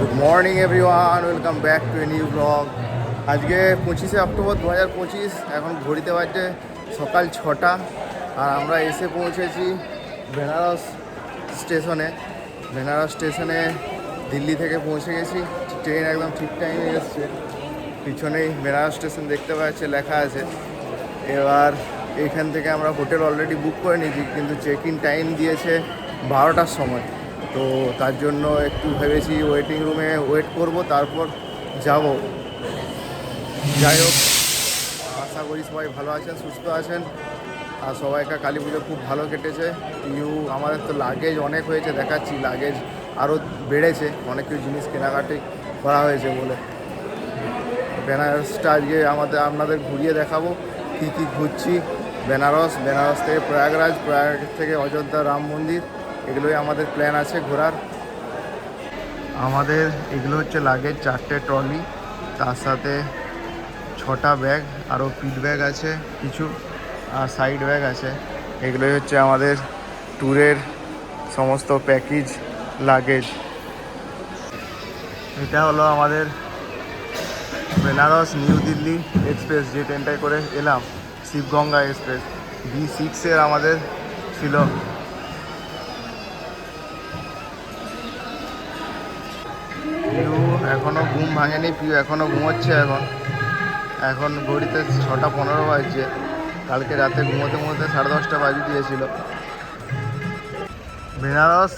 Good morning everyone, welcome back to a new blog. আজকে 25শে October 2025। এখন ঘড়িতে বাজছে সকাল 6টা আর আমরা এসে পৌঁছেছি বেনারস স্টেশনে। বেনারস স্টেশনে দিল্লি থেকে পৌঁছে গেছি। ট্রেন একদম ঠিক টাইমে এসছে। পিছনেই বেনারস স্টেশন দেখতে পাচ্ছে, লেখা আছে। এবার এইখান থেকে আমরা হোটেল অলরেডি বুক করে নিয়েছি, কিন্তু চেক ইন টাইম দিয়েছে 12টার সময়। তো তার জন্য একটু ভেবেছি ওয়েটিং রুমে ওয়েট করব, তারপর যাব। যাই হোক, আশা করি সবাই ভালো আছেন, সুস্থ আছেন আর সবাইকার কালী পুজো খুব ভালো কেটেছে। আমাদের তো লাগেজ অনেক হয়েছে, দেখাচ্ছি লাগেজ আরও বেড়েছে, অনেক কিছু জিনিস কেনাকাটি করা হয়েছে বলে। বেনারসটা আজকে আপনাদের ঘুরিয়ে দেখাবো কী কী ঘুরছি। বেনারস থেকে প্রয়াগরাজ, প্রয়াগ থেকে অযোধ্যা রাম মন্দির, এগুলোই আমাদের প্ল্যান আছে ঘোরার। আমাদের এগুলো হচ্ছে লাগেজ, 4টে ট্রলি, তার সাথে 6টা ব্যাগ, আরও পিট ব্যাগ আছে কিছু, আর সাইড ব্যাগ আছে। এগুলোই হচ্ছে আমাদের ট্যুরের সমস্ত প্যাকেজ লাগেজ। এটা হলো আমাদের বেনারস নিউ দিল্লি এক্সপ্রেস, যে ট্রেনটায় করে এলাম, শিবগঙ্গা এক্সপ্রেস B6-এর আমাদের ছিল। পিউ এখনও ঘুম ভাঙেনি, পিউ এখনও ঘুমোচ্ছে। এখন ঘড়িতে 6টা 15 বাজছে। কালকে রাতে ঘুমোতে 10:30 বাজিয়ে দিয়েছিল। বেনারস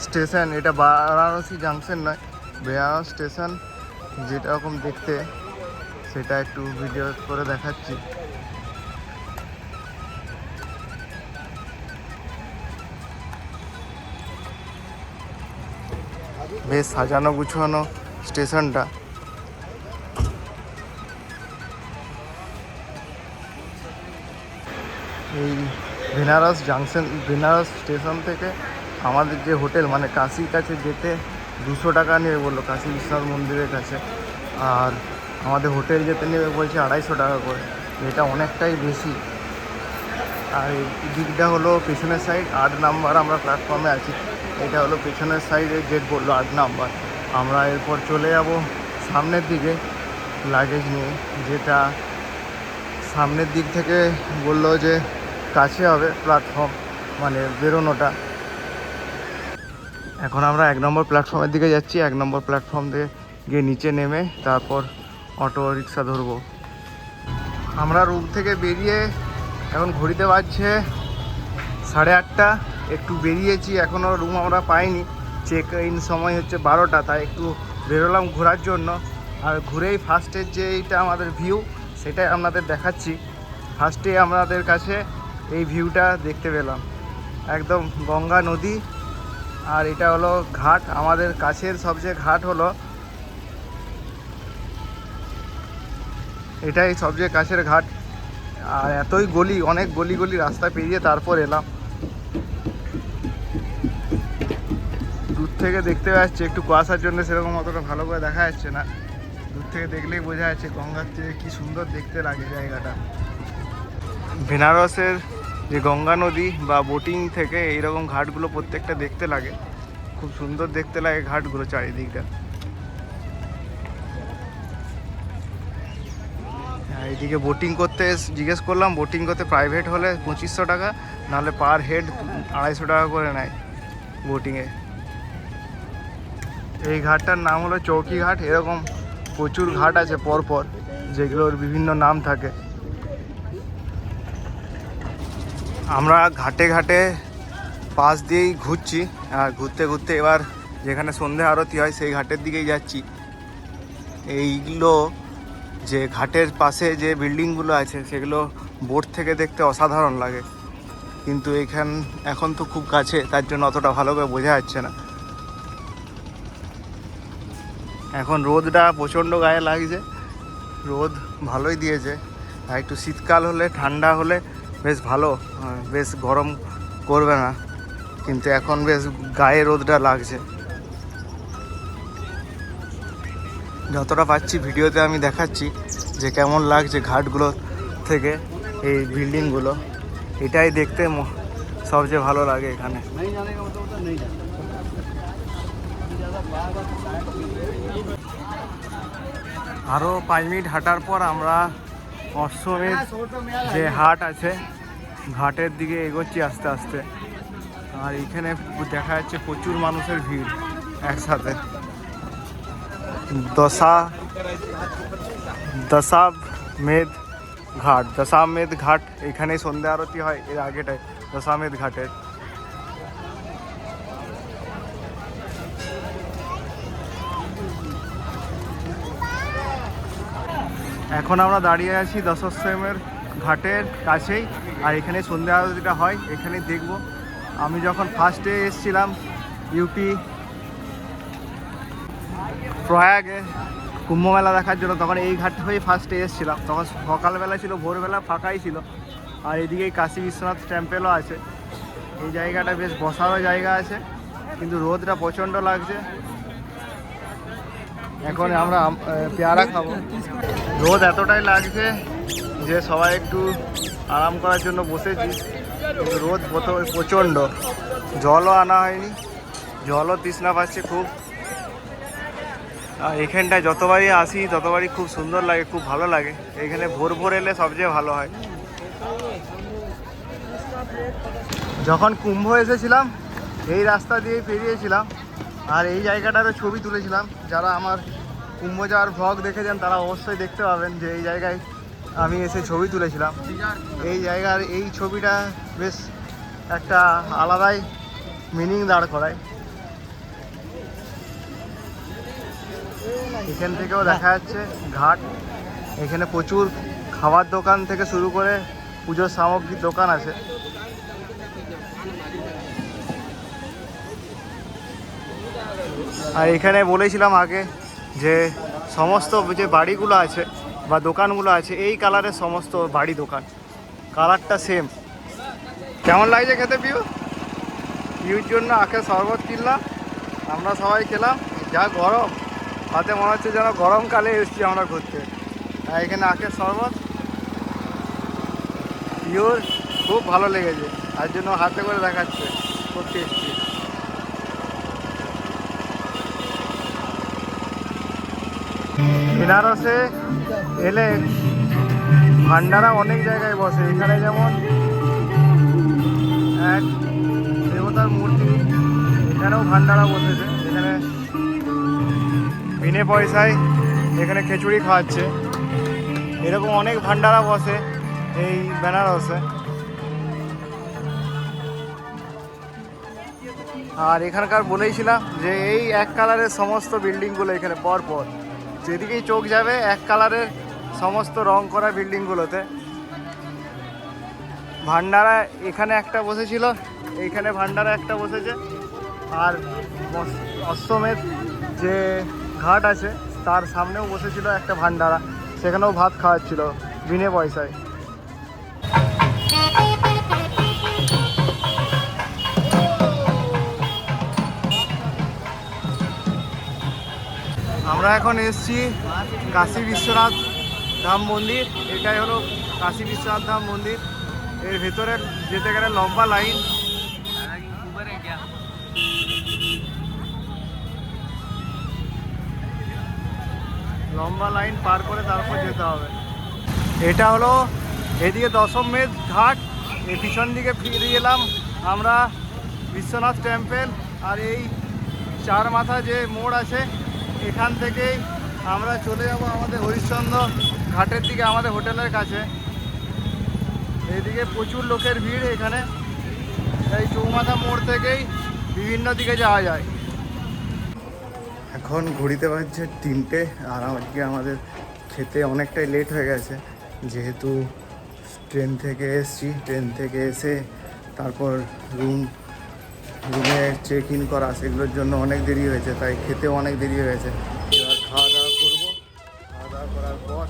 স্টেশন, এটা বারাণসী জাংশন নয়, বেনারস স্টেশন যেরকম দেখতে, সেটা একটু ভিডিও করে দেখাচ্ছি। বেশ সাজানো গুছানো স্টেশনটা। এই বেনারস বেনারস স্টেশন থেকে আমাদের যে হোটেল, মানে কাশির কাছে যেতে 200 টাকা নেবে বললো, কাশী বিশ্বনাথ মন্দিরের কাছে। আর আমাদের হোটেল যেতে নেবে বলছে 250 টাকা করে, এটা অনেকটাই বেশি। আর এই দিকটা হলো পেছনের সাইড, 8 নাম্বার আমরা প্ল্যাটফর্মে আছি। এটা হলো পেছনের সাইডে, গেট বললো 8 নাম্বার। আমরা এরপর চলে যাব সামনের দিকে লাগেজ নিয়ে, যেটা সামনের দিক থেকে বললো যে কাছে হবে প্ল্যাটফর্ম, মানে বেরোনোটা। এখন আমরা 1 নম্বর প্ল্যাটফর্মের দিকে যাচ্ছি। 1 নম্বর প্ল্যাটফর্ম থেকে গিয়ে নিচে নেমে তারপর অটো রিক্সা ধরবো। আমরা রুম থেকে বেরিয়ে এখন ঘড়িতে বাজছে 8:30। একটু বেরিয়েছি, এখনও রুম আমরা পাইনি। চেক ইন সময় হচ্ছে 12টা, তাই একটু বেরোলাম ঘোরার জন্য। আর ঘুরেই ফার্স্টের যে এইটা আমাদের ভিউ, সেটাই আপনাদের দেখাচ্ছি। ফার্স্টে আমাদের কাছে এই ভিউটা দেখতে পেলাম, একদম গঙ্গা নদী। আর এটা হলো ঘাট, আমাদের কাছের সবচেয়ে ঘাট হলো এটাই, সবচেয়ে কাছের ঘাট। আর এতই গলি, অনেক গলি রাস্তা পেরিয়ে তারপর এলাম। দূর থেকে দেখতে পাচ্ছি, একটু কুয়াশার জন্য সেরকম অতটা ভালো করে দেখা যাচ্ছে না। দূর থেকে দেখলেই বোঝা যাচ্ছে গঙ্গার থেকে কী সুন্দর দেখতে লাগে জায়গাটা। বেনারসের যে গঙ্গা নদী বা বোটিং থেকে এইরকম ঘাটগুলো প্রত্যেকটা দেখতে লাগে, খুব সুন্দর দেখতে লাগে ঘাটগুলো চারিদিকটা। এইদিকে বোটিং করতে জিজ্ঞেস করলাম, বোটিং করতে প্রাইভেট হলে 2500 টাকা, নাহলে পার হেড 250 টাকা করে নেয় বোটিংয়ে। এই ঘাটটার নাম হলো চৌকি ঘাট। এরকম প্রচুর ঘাট আছে পরপর, যেগুলোর বিভিন্ন নাম থাকে। আমরা ঘাটে ঘাটে পাশ দিয়েই ঘুরছি, আর ঘুরতে ঘুরতে এবার যেখানে সন্ধে আরতি হয় সেই ঘাটের দিকেই যাচ্ছি। এইগুলো যে ঘাটের পাশে যে বিল্ডিংগুলো আছে, সেগুলো বোট থেকে দেখতে অসাধারণ লাগে, কিন্তু এখন তো খুব কাছে, তার জন্য অতটা ভালো করে বোঝা যাচ্ছে না। এখন রোদটা প্রচণ্ড গায়ে লাগছে, রোদ ভালোই দিয়েছে। আর একটু শীতকাল হলে, ঠান্ডা হলে বেশ ভালো, বেশ গরম করবে না, কিন্তু এখন বেশ গায়ে রোদটা লাগছে। যতটা পাচ্ছি ভিডিওতে আমি দেখাচ্ছি যে কেমন লাগছে ঘাটগুলো থেকে এই বিল্ডিংগুলো। এটাই দেখতে সবচেয়ে ভালো লাগে এখানে। আরও 5 মিনিট হাঁটার পর আমরা অশ্বমেধ যে হাট আছে ঘাটের দিকে এগোচ্ছি আস্তে আস্তে। আর এখানে দেখা যাচ্ছে প্রচুর মানুষের ভিড় একসাথে। দশামেধ ঘাট এখানেই সন্ধ্যা আরতি হয়, এর আগেটায় দশামেধ ঘাটের। এখন আমরা দাঁড়িয়ে আছি দশাশ্বমেধ ঘাটের কাছেই, আর এখানে সন্ধ্যা আরতিটা হয়, এখানে দেখব। আমি যখন ফার্স্টে এসেছিলাম ইউপি প্রয়াগে কুম্ভমেলা দেখার জন্য, তখন এই ঘাট হয়ে ফার্স্টে এসেছিলাম। তখন সকালবেলা ছিল, ভোরবেলা ফাঁকাই ছিল। আর এদিকে কাশী বিশ্বনাথ টেম্পেলও আছে। এই জায়গাটা বেশ বসারও জায়গা আছে, কিন্তু রোদটা প্রচণ্ড লাগছে। এখন আমরা পেয়ারা খাবো। রোদ এতটাই লাগছে যে সবাই একটু আরাম করার জন্য বসেছি, কিন্তু রোদ প্রচণ্ড। জলও আনা হয়নি, জলও তৃষ্ণা পাচ্ছে খুব। আর এখানটায় যতবারই আসি ততবারই খুব সুন্দর লাগে, খুব ভালো লাগে। এখানে ভোর ভোর এলে সবচেয়ে ভালো হয়। যখন কুম্ভ এসেছিলাম এই রাস্তা দিয়েই পেরিয়েছিলাম, আর এই জায়গাটারও ছবি তুলেছিলাম। যারা আমার কুম্ভ যাওয়ার ভ্লগ দেখেছেন তারা অবশ্যই দেখতে পাবেন যে এই জায়গায় আমি এসে ছবি তুলেছিলাম। এই জায়গার এই ছবিটা বেশ একটা আলাদাই মিনিং দাঁড় করায়। এখান থেকেও দেখা যাচ্ছে ঘাট। এখানে প্রচুর খাবার দোকান থেকে শুরু করে পুজোর সামগ্রীর দোকান আছে। আর এখানে বলেছিলাম আগে যে সমস্ত যে বাড়িগুলো আছে বা দোকানগুলো আছে এই কালারের সমস্ত বাড়ি দোকান, কালারটা সেম। কেমন লাগছে খেতে পিউ? পিউর জন্য আখের শরবত কিনলাম, আমরা সবাই খেলাম। যা গরম, হাতে মনে হচ্ছে যেন গরমকালে এসেছি আমরা ঘুরতে। আর এখানে আখের শরবত পিওর, খুব ভালো লেগেছে। তার জন্য হাতে করে দেখাচ্ছে, খুব টেস্টি। বেনারসে এলে ভান্ডারা অনেক জায়গায় বসে। এখানে যেমন এক দেবতার মূর্তি, এখানেও ভান্ডারা বসেছে। এখানে বিনে পয়সায় এখানে খিচুড়ি খাওয়াচ্ছে। এরকম অনেক ভান্ডারা বসে এই বেনারসে। আর এখানকার বলেইছিলাম যে এই এক কালারের সমস্ত বিল্ডিংগুলো এখানে পরপর যেদিকেই চোখ যাবে এক কালারের সমস্ত রং করা বিল্ডিংগুলোতে ভান্ডারা। এখানে একটা বসেছিল, এইখানে ভান্ডারা একটা বসেছে। আর অশ্বমেধ যে ঘাট আছে তার সামনেও বসেছিল একটা ভান্ডারা, সেখানেও ভাত খাওয়াচ্ছিল বিনে পয়সায়। আমরা এখন এসেছি কাশী বিশ্বনাথ ধাম মন্দির। এটাই হলো কাশী বিশ্বনাথ ধাম মন্দির। এর ভেতরে যেতে গেলে লম্বা লাইন। লম্বা লাইন পার করে তারপর যেতে হবে। এটা হলো এদিকে দশমেধ ঘাট, এই পিছন দিকে ফিরে এলাম আমরা বিশ্বনাথ টেম্পল। আর এই চার মাথা যে মোড় আছে এখান থেকেই আমরা চলে যাব আমাদের হরিশ্চন্দ্র ঘাটের দিকে, আমাদের হোটেলের কাছে। এইদিকে প্রচুর লোকের ভিড় এখানে। এই চৌমাথা মোড় থেকেই বিভিন্ন দিকে যাওয়া যায়। এখন ঘড়িতে বাজছে 3টে, আর আজকে আমাদের খেতে অনেকটাই লেট হয়ে গেছে, যেহেতু ট্রেন থেকে এসেছি। ট্রেন থেকে এসে তারপর রুমে চেক ইন করা, সেগুলোর জন্য অনেক দেরি হয়েছে, তাই খেতেও অনেক দেরি হয়ে গেছে। এবার খাওয়া দাওয়া করবো। খাওয়া দাওয়া করার পর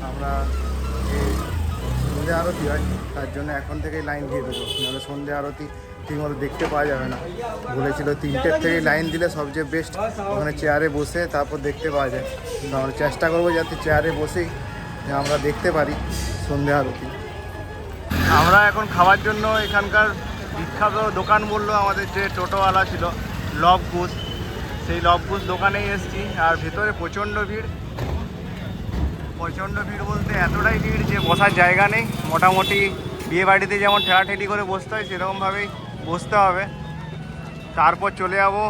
আমরা সন্ধ্যে আরতি হয়, তার জন্য এখন থেকেই লাইন দিয়ে দেবো, নাহলে সন্ধ্যে আরতি ঠিকমতো দেখতে পাওয়া যাবে না। বলেছিল 3টের থেকেই লাইন দিলে সবচেয়ে বেস্ট, ওখানে চেয়ারে বসে তারপর দেখতে পাওয়া যায়। কিন্তু আমরা চেষ্টা করবো যাতে চেয়ারে বসেই আমরা দেখতে পারি সন্ধ্যে আরতি। আমরা এখন খাওয়ার জন্য এখানকার বিখ্যাত দোকান বললো আমাদের যে টোটোওয়ালা ছিল লব কুশ, সেই লবকুশ দোকানেই এসেছি। আর ভেতরে প্রচণ্ড ভিড় বলতে এতটাই ভিড় যে বসার জায়গা নেই। মোটামুটি বিয়ে বাড়িতে যেমন ঠেলাঠেলি করে বসতে হয় সেরকমভাবেই বসতে হবে। তারপর চলে যাবো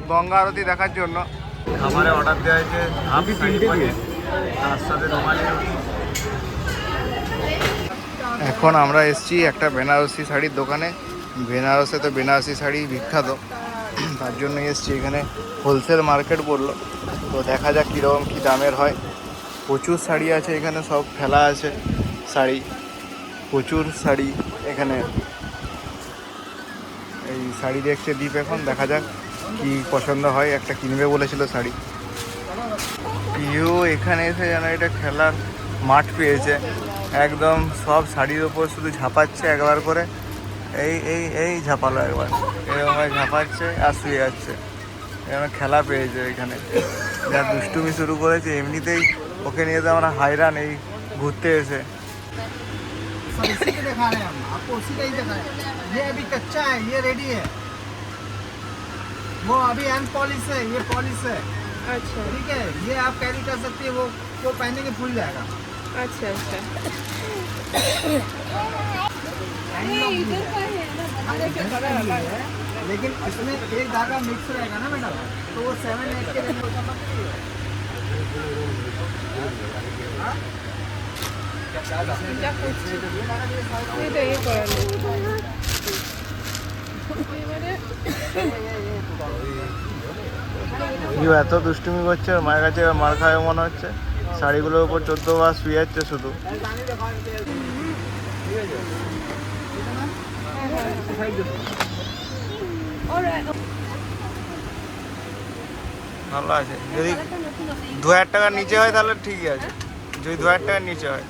গঙ্গা আরতি দেখার জন্য। খাবারে অর্ডার দেওয়া হয়েছে হাফ শাহী পনির, তার সাথে রুমালি রুটি। এখন আমরা এসেছি একটা বেনারসি শাড়ির দোকানে। বেনারসে তো বেনারসি শাড়ি বিখ্যাত, তার জন্য এসেছি এখানে। হোলসেল মার্কেট বললো, তো দেখা যাক কীরকম কী দামের হয়। প্রচুর শাড়ি আছে এখানে, সব ফেলা আছে শাড়ি, প্রচুর শাড়ি এখানে। এই শাড়ি দেখছে দীপ, এখন দেখা যাক কি পছন্দ হয়। একটা কিনবে বলেছিল শাড়ি। পিউ এখানে এসে যেন এটা খেলার মাঠ পেয়েছে, একদম সব শাড়ির ওপর শুধু ঝাঁপাচ্ছে একবার করে। এই এই এই ঝাঁপালো একবার, এরকম ঝাঁপাচ্ছে আর শুয়ে যাচ্ছে। এখানে খেলা পেয়েছে এখানে, যা দুষ্টুমি শুরু করেছে। এমনিতেই ওকে নিয়ে তো আমরা হাইরান এই ঘুরতে এসে। इसी के दिखा रहे हैं हम आपको, उसी का ही दिखा रहे हैं। ये अभी कच्चा है, ये रेडी है। वो अभी अनपॉलिश है, ये पॉलिश है। अच्छा ठीक है, ये आप कैरी कर सकती है, वो पहनेंगे फूल जाएगा। अच्छा अच्छा। लेकिन इसमें एक धागा मिक्स रहेगा ना मैडम, तो वो 7-8 के रेंज होगा। এত দুষ্টুমি করছে, ওর মায়ের কাছে মার খায় মনে হচ্ছে। শাড়িগুলোর উপর 14 বার শুয়ে যাচ্ছে শুধু। ভালো আছে, যদি 2000 টাকার নিচে হয় তাহলে ঠিকই আছে। যদি 2000 টাকার নিচে হয়,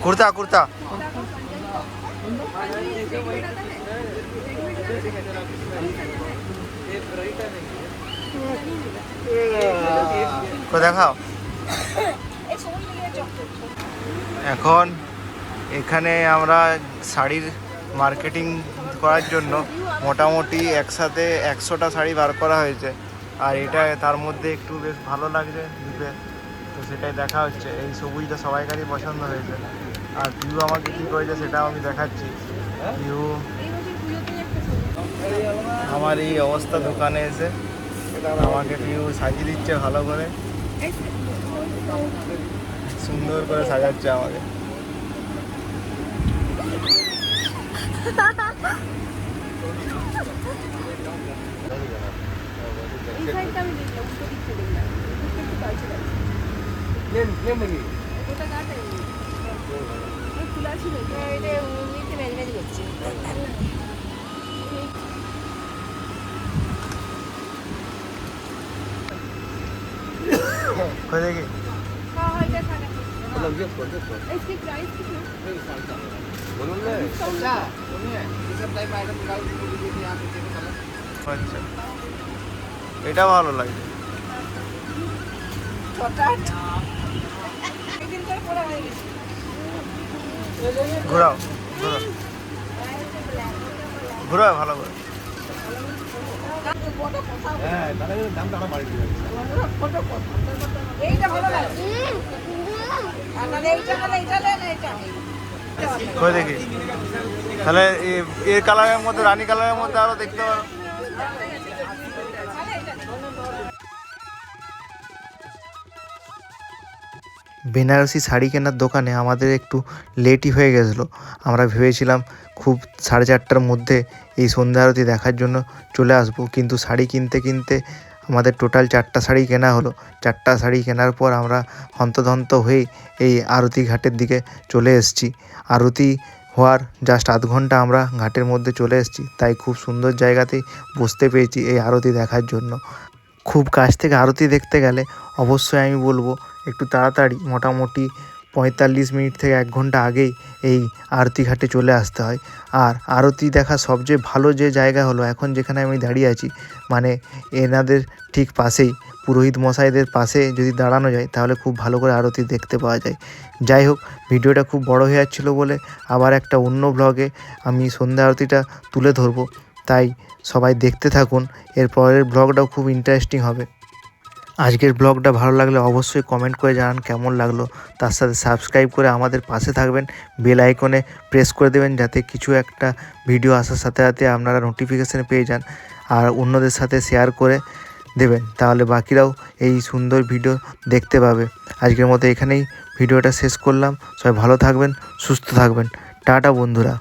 কুর্তা কুর্তা দেখাও। এখন এখানে আমরা শাড়ির মার্কেটিং করার জন্য মোটামুটি একসাথে 100টা শাড়ি বার করা হয়েছে। আর এটা তার মধ্যে একটু বেশ ভালো লাগছে দীপের, তো সেটাই দেখা হচ্ছে। এই সবুজটা সবাইকারই পছন্দ হয়েছে। আর পিউ আমাকে কী করেছে সেটাও আমি দেখাচ্ছি। পিউ আমার এই অবস্থা দোকানে এসে আমাকে পিউ সাজিয়ে দিচ্ছে ভালো করে, সুন্দর করে সাজাচ্ছে আমাকে। দেখি इसकी प्राइस कितना? अच्छा सुनिए, ये सब टाइप आइटम निकाल दीजिए यहाँ पे देखो कलर। আচ্ছা, এটা ভালো লাগছে। ঘোরাও ঘোরাও ঘোরাও ভালো করে। হ্যাঁ, তাহলে দামটা আরো বাড়িয়ে দিবে। এইটা ভালো লাগছে। আর নালে এইটা নালে এইটা নেন, এইটা। করে দেখি তাহলে এর কালারের মধ্যে, রানী কালারের মধ্যে আরো দেখতে পারো। বেনারসি শাড়ি কেনার দোকানে আমাদের একটু লেটই হয়ে গেছিলো। আমরা ভেবেছিলাম খুব 4:30টার মধ্যে এই সন্ধ্যা আরতি দেখার জন্য চলে আসবো, কিন্তু শাড়ি কিনতে কিনতে আমাদের টোটাল 4টা শাড়ি কেনা হলো। 4টা শাড়ি কেনার পর আমরা হন্তদন্ত হয়ে এই আরতি ঘাটের দিকে চলে এসেছি। আরতি হওয়ার জাস্ট আধ ঘন্টা আমরা ঘাটের মধ্যে চলে এসেছি, তাই খুব সুন্দর জায়গাতেই বসতে পেরেছি এই আরতি দেখার জন্য। খুব কাছ থেকে আরতি দেখতে গেলে অবশ্যই আমি বলবো একটু তাড়াতাড়ি, মোটামুটি 45 মিনিট থেকে 1 ঘন্টা আগেই এই আরতি ঘাটে চলে আসতে হয়। আর আরতি দেখা সবচেয়ে ভালো যে জায়গা হলো এখন যেখানে আমি দাঁড়িয়ে আছি, মানে এনাদের ঠিক পাশেই পুরোহিত মশাইদের পাশে যদি দাঁড়ানো যায় তাহলে খুব ভালো করে আরতি দেখতে পাওয়া যায়। যাই হোক, ভিডিওটা খুব বড় হয়ে যাচ্ছিলো বলে আবার একটা অন্য ব্লগে আমি সন্ধ্যা আরতিটা তুলে ধরবো, তাই সবাই দেখতে থাকুন। এর পরের ব্লগটাও খুব ইন্টারেস্টিং হবে। আজকের ব্লগটা ভালো লাগলে অবশ্যই কমেন্ট করে জানান কেমন লাগলো। তার সাথে সাবস্ক্রাইব করে আমাদের পাশে থাকবেন, বেল আইকনে প্রেস করে দেবেন যাতে কিছু একটা ভিডিও আসার সাথে সাথে আপনারা নোটিফিকেশান পেয়ে যান। আর অন্যদের সাথে শেয়ার করে দেবেন, তাহলে বাকিরাও এই সুন্দর ভিডিও দেখতে পাবে। আজকের মতো এখানেই ভিডিওটা শেষ করলাম। সবাই ভালো থাকবেন, সুস্থ থাকবেন। টাটা বন্ধুরা।